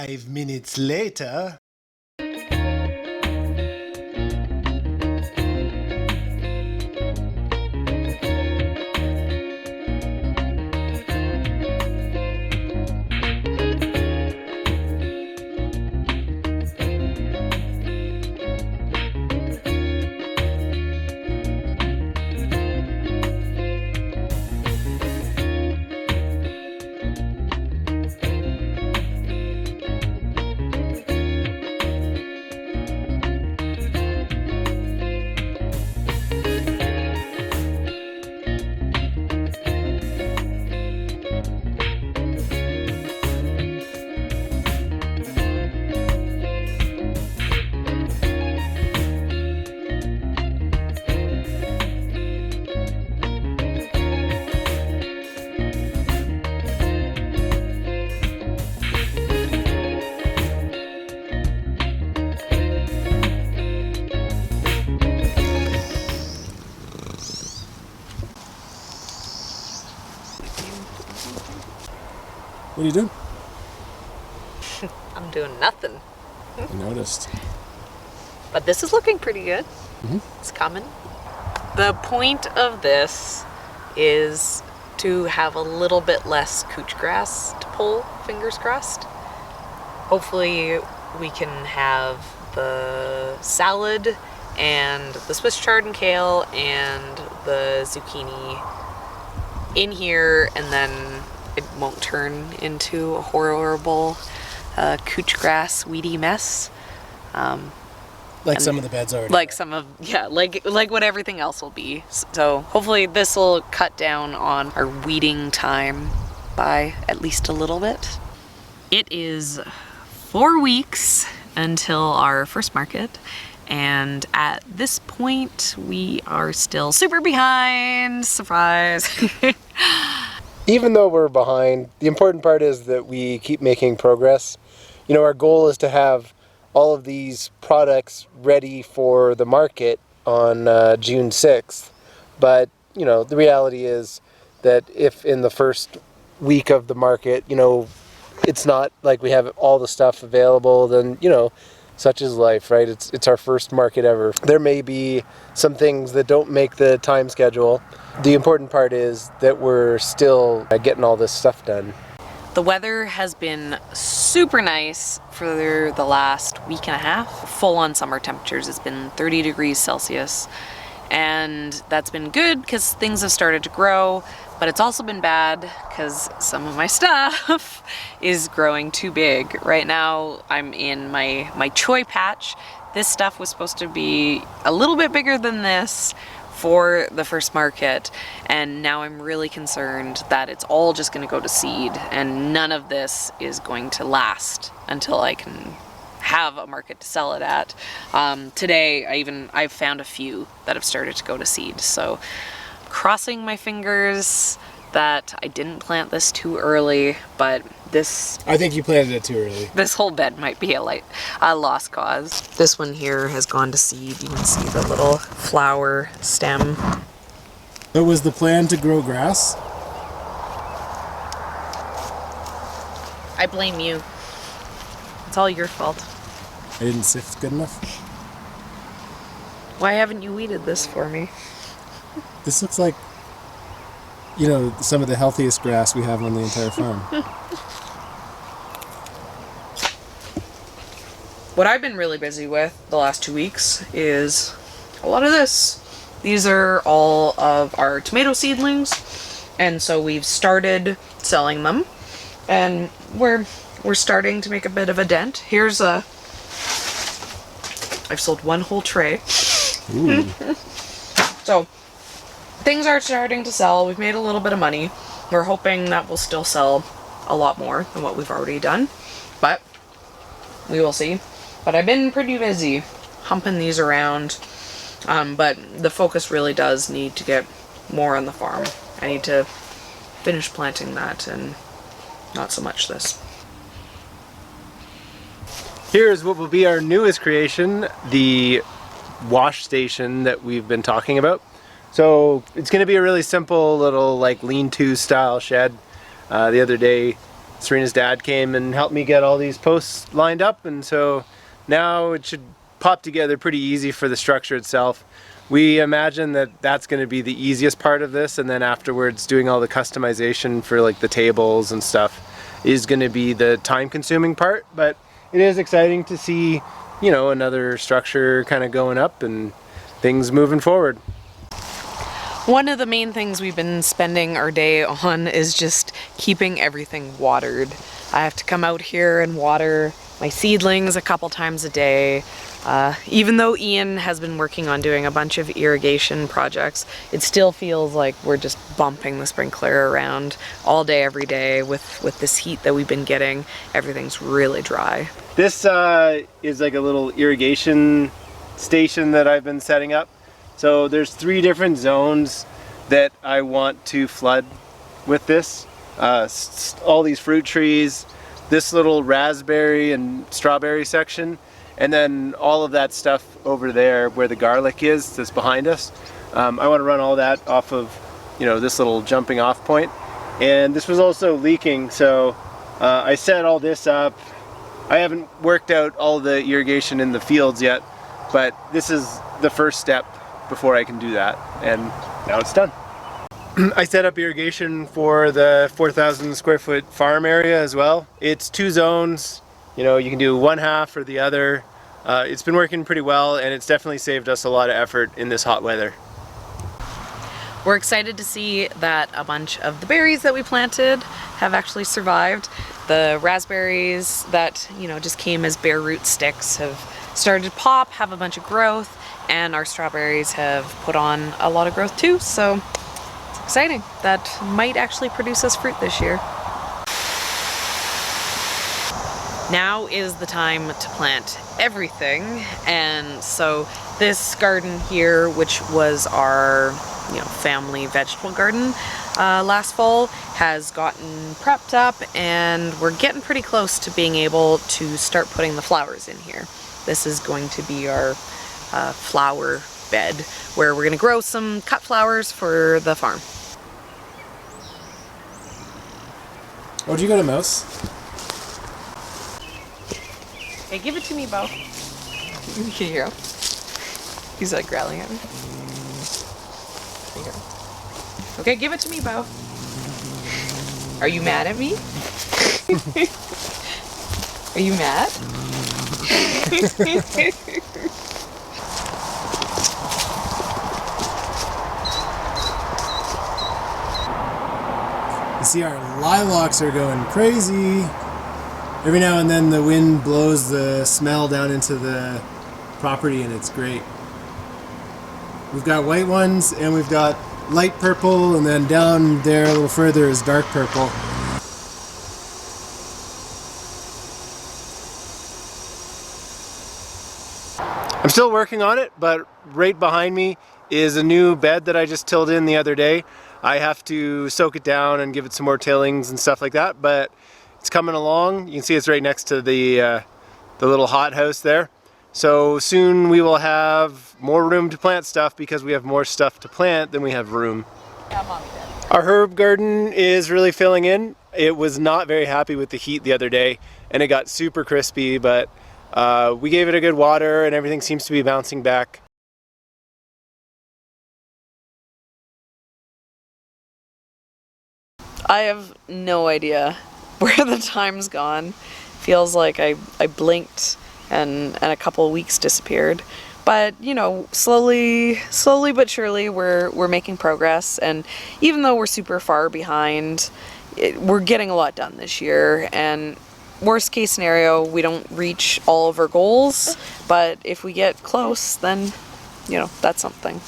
5 minutes later... What are you doing? I'm doing nothing. I noticed. But this is looking pretty good. Mm-hmm. It's coming. The point of this is to have a little bit less couch grass to pull, fingers crossed. Hopefully we can have the salad and the Swiss chard and kale and the zucchini in here, and then it won't turn into a horrible couch grass weedy mess. Like some of the beds already. Like some of, yeah, like what everything else will be. So hopefully this will cut down on our weeding time by at least a little bit. It is 4 weeks until our first market, and at this point we are still super behind. Surprise. Even though we're behind, the important part is that we keep making progress. You know, our goal is to have all of these products ready for the market on June 6th. But, you know, the reality is that if in the first week of the market, you know, it's not like we have all the stuff available, then, you know, such is life, right? It's our first market ever. There may be some things that don't make the time schedule. The important part is that we're still getting all this stuff done. The weather has been super nice for the last week and a half. Full on summer temperatures. It's been 30 degrees Celsius. And that's been good because things have started to grow, but it's also been bad because some of my stuff is growing too big. Right now I'm in my choy patch. This stuff was supposed to be a little bit bigger than this for the first market, and now I'm really concerned that it's all just going to go to seed and none of this is going to last until I can have a market to sell it at. Today I've found a few that have started to go to seed, so crossing my fingers that I didn't plant this too early, but this... I think you planted it too early. This whole bed might be a lost cause. This one here has gone to seed. You can see the little flower stem. So was the plan to grow grass? I blame you. It's all your fault. I didn't sift good enough? Why haven't you weeded this for me? This looks like, you know, some of the healthiest grass we have on the entire farm. What I've been really busy with the last 2 weeks is a lot of this. These are all of our tomato seedlings, and so we've started selling them, and we're starting to make a bit of a dent. Here's I've sold one whole tray. Ooh. So things are starting to sell. We've made a little bit of money. We're hoping that we'll still sell a lot more than what we've already done, but we will see. But I've been pretty busy humping these around, but the focus really does need to get more on the farm. I need to finish planting that and not so much this. Here's what will be our newest creation, the wash station that we've been talking about. So it's going to be a really simple little like lean-to style shed. The other day Serena's dad came and helped me get all these posts lined up, and so now it should pop together pretty easy for the structure itself. We imagine that that's going to be the easiest part of this, and then afterwards doing all the customization for like the tables and stuff is going to be the time-consuming part. But it is exciting to see, you know, another structure kind of going up and things moving forward. One of the main things we've been spending our day on is just keeping everything watered. I have to come out here and water my seedlings a couple times a day. Even though Ian has been working on doing a bunch of irrigation projects, it still feels like we're just bumping the sprinkler around all day, every day with this heat that we've been getting. Everything's really dry. This is like a little irrigation station that I've been setting up. So there's 3 different zones that I want to flood with this. All these fruit trees, this little raspberry and strawberry section, and then all of that stuff over there where the garlic is that's behind us. I want to run all that off of, you know, this little jumping off point. And this was also leaking, so I set all this up. I haven't worked out all the irrigation in the fields yet, but this is the first step before I can do that, and now it's done. I set up irrigation for the 4,000 square foot farm area as well. It's 2 zones, you know, you can do one half or the other. It's been working pretty well, and it's definitely saved us a lot of effort in this hot weather. We're excited to see that a bunch of the berries that we planted have actually survived. The raspberries that, you know, just came as bare root sticks have started to pop, have a bunch of growth, and our strawberries have put on a lot of growth too, so it's exciting. That might actually produce us fruit this year. Now is the time to plant everything, and so this garden here, which was our, you know, family vegetable garden last fall, has gotten prepped up, and we're getting pretty close to being able to start putting the flowers in here. This is going to be our flower bed where we're going to grow some cut flowers for the farm. Oh, did you got a mouse? Hey, give it to me, Bo. You can hear him. He's like growling at me. Here. Okay, give it to me, Bo. Are you mad at me? Are you mad? You see our lilacs are going crazy. Every now and then the wind blows the smell down into the property, and it's great. We've got white ones, and we've got light purple, and then down there a little further is dark purple. I'm still working on it, but right behind me is a new bed that I just tilled in the other day. I have to soak it down and give it some more tillings and stuff like that, but it's coming along. You can see it's right next to the little hothouse there. So soon we will have more room to plant stuff because we have more stuff to plant than we have room. Yeah, Mommy did. Our herb garden is really filling in. It was not very happy with the heat the other day, and it got super crispy, but we gave it a good water and everything seems to be bouncing back. I have no idea where the time's gone. Feels like I blinked and a couple of weeks disappeared. But, you know, slowly but surely we're making progress, and even though we're super far behind, we're getting a lot done this year, and worst case scenario, we don't reach all of our goals, but if we get close, then, you know, that's something.